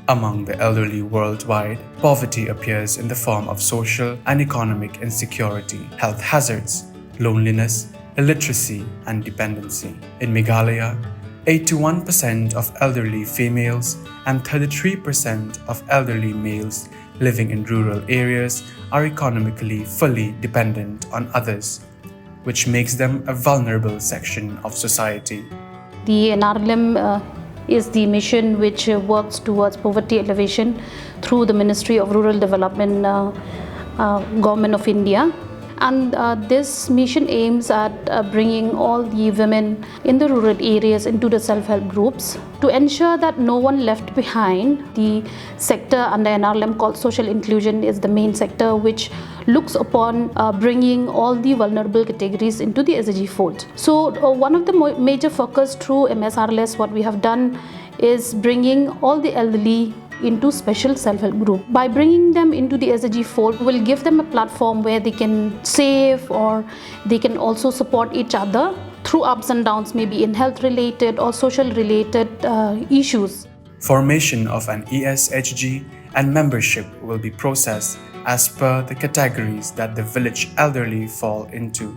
Among the elderly worldwide, poverty appears in the form of social and economic insecurity, health hazards, loneliness, illiteracy, and dependency. In Meghalaya, 81% of elderly females and 33% of elderly males living in rural areas are economically fully dependent on others, which makes them a vulnerable section of society. The NRLM is the mission which works towards poverty elevation through the Ministry of Rural Development, Government of India. And this mission aims at bringing all the women in the rural areas into the self-help groups to ensure that no one left behind. The sector under NRLM called social inclusion is the main sector which looks upon bringing all the vulnerable categories into the E-SHG fold. So one of the major focus through MSRLS, what we have done is bringing all the elderly into special self-help group. By bringing them into the E-SHG fold, we'll give them a platform where they can save, or they can also support each other through ups and downs, maybe in health related or social related issues. Formation of an E-SHG and membership will be processed as per the categories that the village elderly fall into,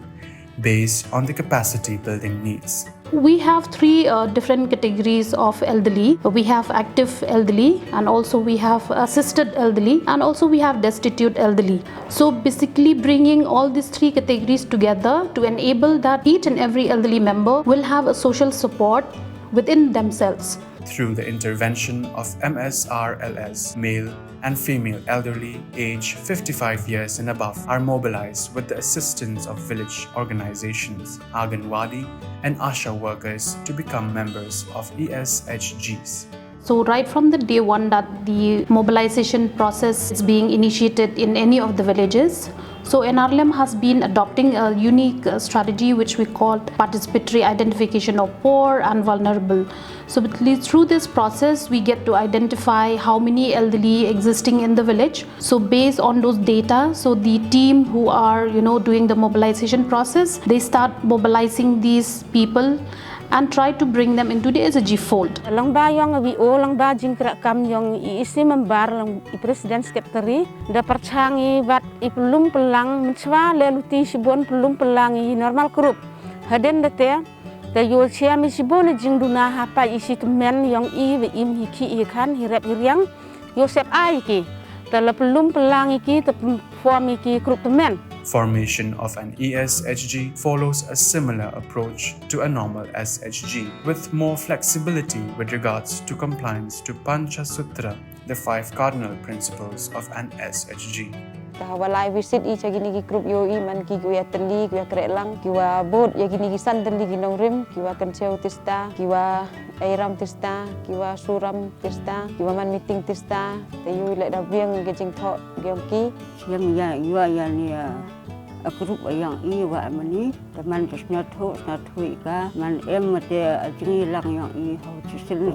based on the capacity building needs. We have three different categories of elderly. We have active elderly, and also we have assisted elderly, and also we have destitute elderly. So basically bringing all these three categories together to enable that each and every elderly member will have a social support within themselves. Through the intervention of MSRLS, male and female elderly aged 55 years and above are mobilized with the assistance of village organizations, Anganwadi and Asha workers to become members of E-SHGs. So right from the day one that the mobilization process is being initiated in any of the villages, so NRLM has been adopting a unique strategy which we call participatory identification of poor and vulnerable. So through this process, we get to identify how many elderly existing in the village. So based on those data, so the team who are doing the mobilization process, they start mobilizing these people and try to bring them into the E-SHG fold. Lang ba yung WO lang ba jingkra kam yung iisi member lang i-president secretary da perchangi bat ipulum pelang menswa leluti sibon pelum pelang i normal group haden dete da yul chia mi sibon jingduna hapa isi tumen yang i we im hiki ikan hirep hiriang yosep aiki da pelum pelang iki te form iki group tumen. Formation of an E-SHG follows a similar approach to a normal SHG, with more flexibility with regards to compliance to Pancha Sutra, the 5 cardinal principles of an SHG. Walai visit i chagini group yo i man ki gua teli gua krelang gua bot ya gini gisan teli ginong rim gua kenceu tista gua airam tista gua suram tista gua man meeting tista tayu lek da biang gejing tho gyongki yang ya ni group yang i wa mani teman tesna tho ika man em mate ajingi lang yang i ho chisil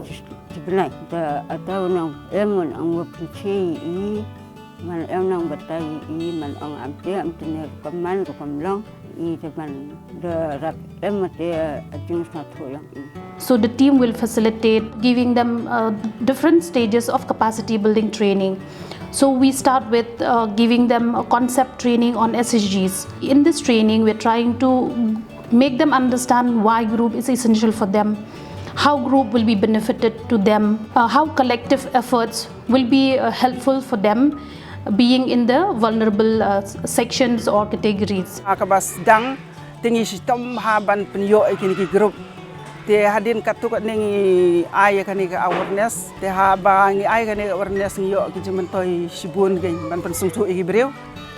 chibenai da atau nang em ang wa pinchi i man em nang batai i man ang amte kaman kamlang i teman de rap em mate ajing sna tho yang i. So the team will facilitate giving them different stages of capacity building training. So we start with giving them a concept training on E-SHGs. In this training, we're trying to make them understand why group is essential for them, how group will be benefited to them, how collective efforts will be helpful for them being in the vulnerable sections or categories. Akabas dang tingi sistem haban penyo ikini group te hadin katuk ning ay kani ka awareness te haba ngi ay kani awareness ngi yo ki mentoi sibun gen ban pensungsu ibreu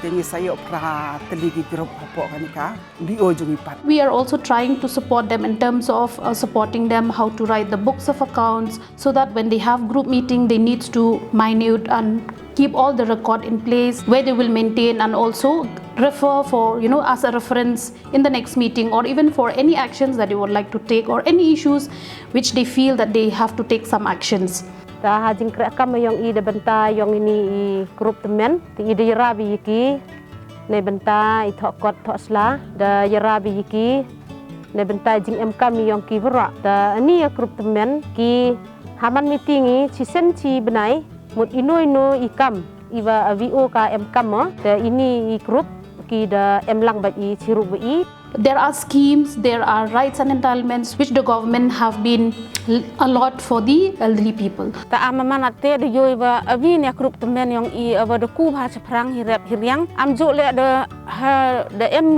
te ngi sayo pra teligi group apo kani ka dio jungi pat. We are also trying to support them in terms of supporting them how to write the books of accounts, so that when they have group meeting they need to minute and keep all the record in place where they will maintain and also refer for as a reference in the next meeting, or even for any actions that they would like to take or any issues which they feel that they have to take some actions. Da hajing kra kam yung i de benta yung ini i group temen ti i de yarabi iki ne benta i thokot thosla da yarabi iki ne benta jing em kam yung ki vera da ani ya group temen ki Haman meetingi cisen ci benai mut ino ikam iwa VO ka kam te ini grup ki da lang ba i ciru ba i. There are schemes, there are rights and entitlements which the government have been allot for the elderly people. Ta amaman ate de yo iwa avi ne grup temen yang i awa de ku ha seprang hirap hiryang amjo le de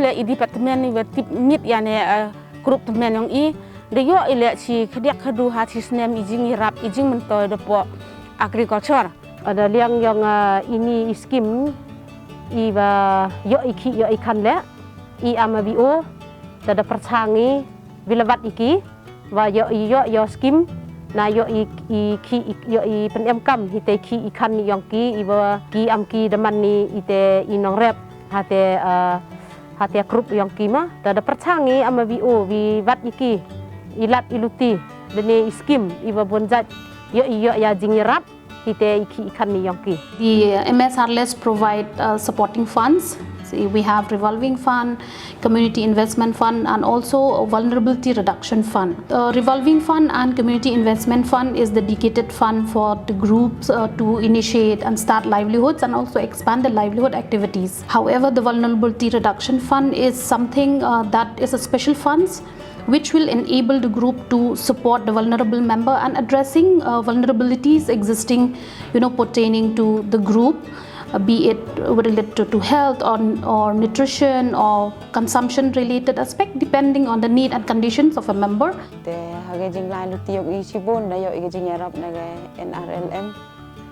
le i departemen iwa tip mit ya ne grup temen yang i de yo ile ci khadiak khadu ha sisnem ijing hirap ijing mentoy de po agriculture. Ada liang yang ini skim iwa yo iki yo ikan le i ama VO tada percangi bilabat iki wa yo skim na yo i pen kam hite ki ikan yang ki iwa ki am ki deman ni ite inong rep hate grup yang ki ma tada percangi ama VO wi wat iki ilat iluti dene skim iwa bonjat yo ya jingrap hite iki ikan ni yang ki. The MSRLS provide supporting funds. We have revolving fund, community investment fund, and also a vulnerability reduction fund. Revolving fund and community investment fund is the dedicated fund for the groups to initiate and start livelihoods and also expand the livelihood activities. However, the vulnerability reduction fund is something that is a special funds which will enable the group to support the vulnerable member and addressing vulnerabilities existing, pertaining to the group. Be it related to health or nutrition or consumption related aspect depending on the need and conditions of a member. Te hage jing lai lutiok I sibon dayo I jing yarap naga NRLM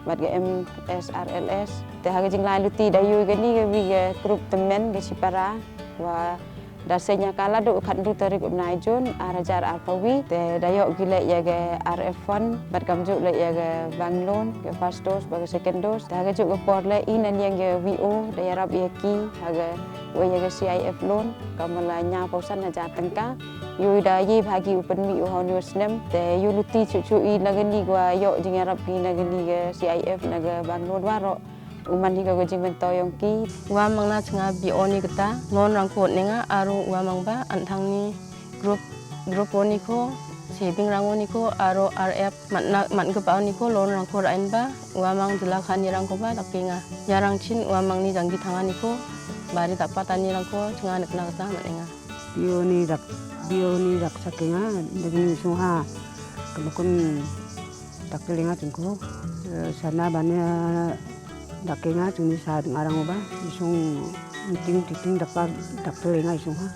bat ga MSRLS te hage jing lai luti dayo gani ga wi grup temen ga sipara wa dasenya kala do kan du tarik nai jon arajar arpawi te dayo gile ya ga RF1 bat kamju le ya ga banglon ga first dose ba second dose te hage ju ga por le inan yang ga VO da yarap yaki hage wa ya ga CIF loan kamala nya pausan aja tengka yu da yi bagi upen mi honor snem te yu luti cu I nagani gwa yo jing yarap ki nagani ga CIF naga banglon waro uman higa go jing bento yang ki wa mangna chnga BO ni kata non rangko nenga aru wa mangba antang ni grup oni ko saving rango ni ko aru RF man ke pa ni ko lon rangko rain ba wa mang dilakhan ni rangko ba takinga yarang chin wa mang ni janggi tangan ni ko bari tak patani rangko chnga nekna kata manenga BO ni rak sakenga dagni suha kemukun takelinga tungku sana banya dakenga cuni saat ngarang ba isung ting daktelinga isung ha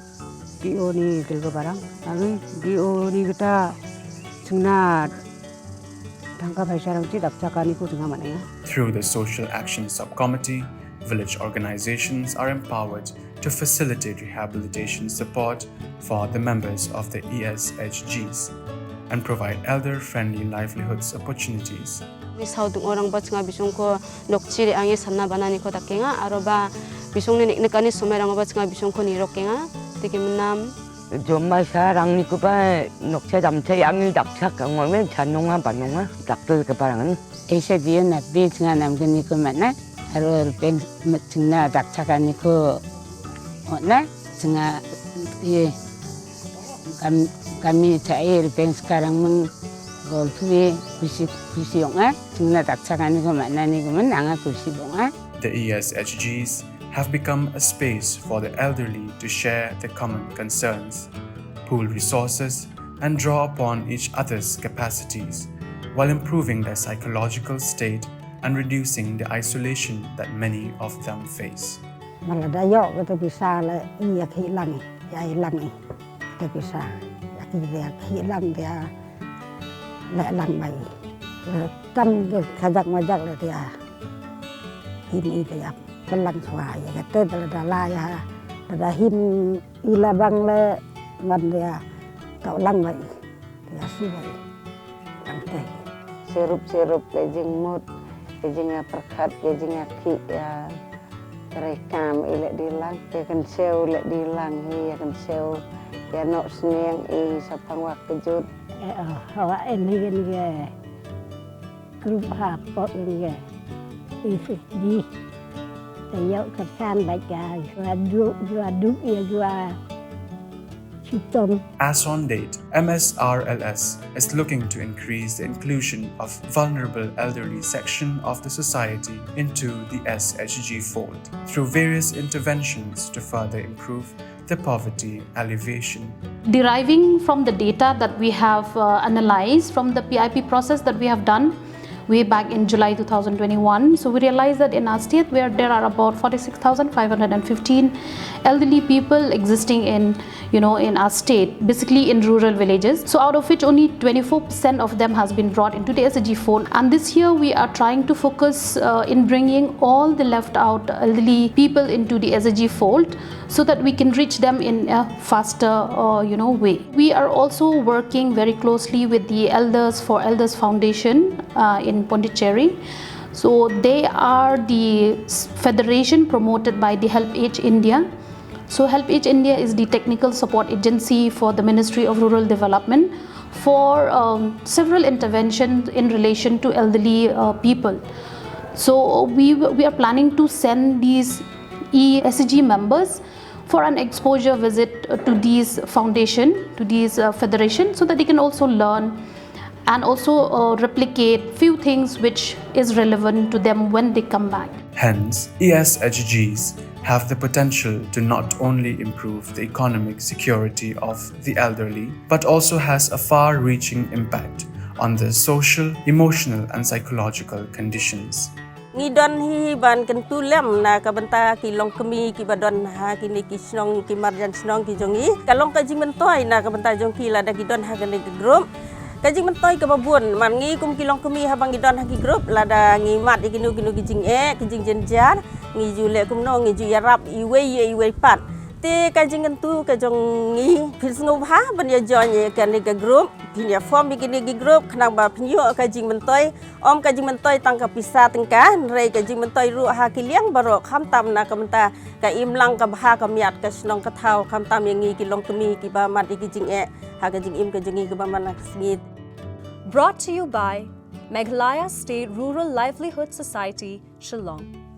BO ni kelgo barang lalu BO ni kita sengna tangka paisarang ti dakcakani ku tengah manenga. Through the Social Action Subcommittee, village organizations are empowered to facilitate rehabilitation support for the members of the E-SHGs and provide elder-friendly livelihoods opportunities. Misau tung orang bat nga bisong ko lokchiri angi sanna banani ko takenga aroba bisong ni nekani somerang bat nga bisong ko ni rokenga tikimnam Jomma sarang ni ko ba nokcha jamcha angi dakcha ngome chanonga banonga dakter ke parangan E-SHG na bi tengah nam kini ko mana aro peng tengah dakcakan ni ko ona tengah ye kami cair peng sekarang meng golfwe kusi onga tengna dakcakani ko mana ni ko menanga kusi bonga. The E-SHGs have become a space for the elderly to share their common concerns, pool resources, and draw upon each other's capacities while improving their psychological state and reducing the isolation that many of them face. Maladayo kita bisa le iya hilang ya hilang kita bisa ya hilang dia le lang mai tam kajak majak le dia ini dia pelang suai ya kata dalala ya dah him ilabang le ngan dia tau lang mai dia suai tangte sirup lejing mut lejing perkat lejing ki ya rekam ilek dilang ya kan sel lek dilang ya kan sel ya nok sniang sapang wak kejut hawa ini ge grup apa ge E-SHG tayo kersan baca jua duk ya jua Sistem As on date, MSRLS is looking to increase the inclusion of vulnerable elderly section of the society into the E-SHG fold through various interventions to further improve the poverty alleviation. Deriving from the data that we have analyzed from the PIP process that we have done way back in July 2021. So we realized that in our state where there are about 46,515 elderly people existing in our state, basically in rural villages. So out of which only 24% of them has been brought into the SHG fold. And this year we are trying to focus in bringing all the left out elderly people into the SHG fold so that we can reach them in a faster way. We are also working very closely with the Elders for Elders Foundation in Pondicherry. So they are the federation promoted by the Help Age India. So Help Age India is the technical support agency for the Ministry of Rural Development for several interventions in relation to elderly people. So we are planning to send these E-SHG members for an exposure visit to these foundation, to these federation, so that they can also learn and also replicate few things which is relevant to them when they come back. Hence, E-SHGs have the potential to not only improve the economic security of the elderly, but also has a far-reaching impact on their social, emotional and psychological conditions. Ngidon hi ban kan tulem na kabanta ki long kemi ki badon ha ki ni ki snong ki marjan snong ki jongi kalong ka jing mentoi na kabanta jong ki la da ki don ha kan ni group ka jing mentoi ka babun man ngi kum ki long kemi ha bang ki don ha ki group la da ngi mat ki nu ki jing ki jing jenjar ngi ju le kum no ngi ju yarap i we pat te ka jing tu ka jong ngi phis ngov ha ban ya join ka ni ka group pinya form ki ni ki group khnang ba phnyo ka jing mentoi om ka jing mentoi tang ka pisa tengka rei ka jing mentoi ru ha ki liang baro kham tam na ka menta ka im lang ka bha ka miat ka snong ka thau kham tam yang ngi ki long kemi ki ba mat ki jing ha ka jing im ka jing ki ba man ngi. Brought to you by Meghalaya State Rural Livelihood Society, Shillong.